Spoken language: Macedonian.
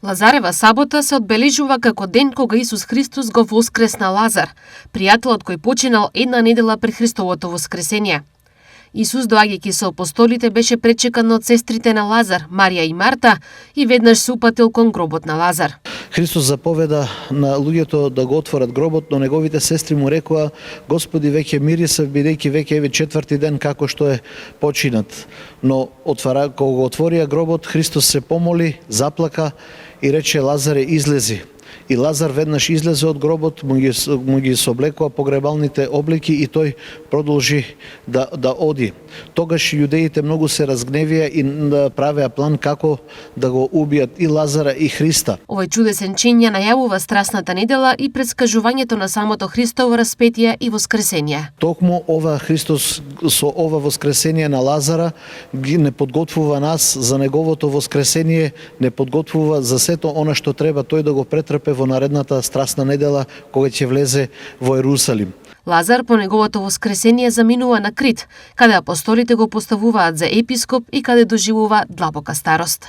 Лазарева сабота се одбележува како ден кога Исус Христос го воскресна Лазар, пријателот кој починал една недела пред Христовото воскресение. Исус, доаѓајќи со апостолите, беше пречекан од сестрите на Лазар, Марија и Марта, и веднаш се упатил кон гробот на Лазар. Христос заповеда на луѓето да го отворат гробот, но неговите сестри му рекоа: Господи, веќе мирисав, бидејќи веќе еве четврти ден како што е починат. Но кога го отворија гробот, Христос се помоли, заплака и рече: Лазаре, излези. И Лазар веднаш излезе од гробот, му ги сооблекува погребалните облики и тој продолжи да оди. Тогаш јудеите многу се разгневија и правеа план како да го убијат и Лазара и Христа. Овој чудесен чин ја најавува страсната недела и претскажувањето на самото Христово распетие и воскресение. Токму ова Христос со ова воскресение на Лазара ги не подготвува нас за неговото воскресение, не подготвува за сето она што треба тој да го претрпе во наредната страсна недела кога ќе влезе во Ерусалим. Лазар по неговото воскресение заминува на Крит, каде апостолите го поставуваат за епископ и каде доживува длабока старост.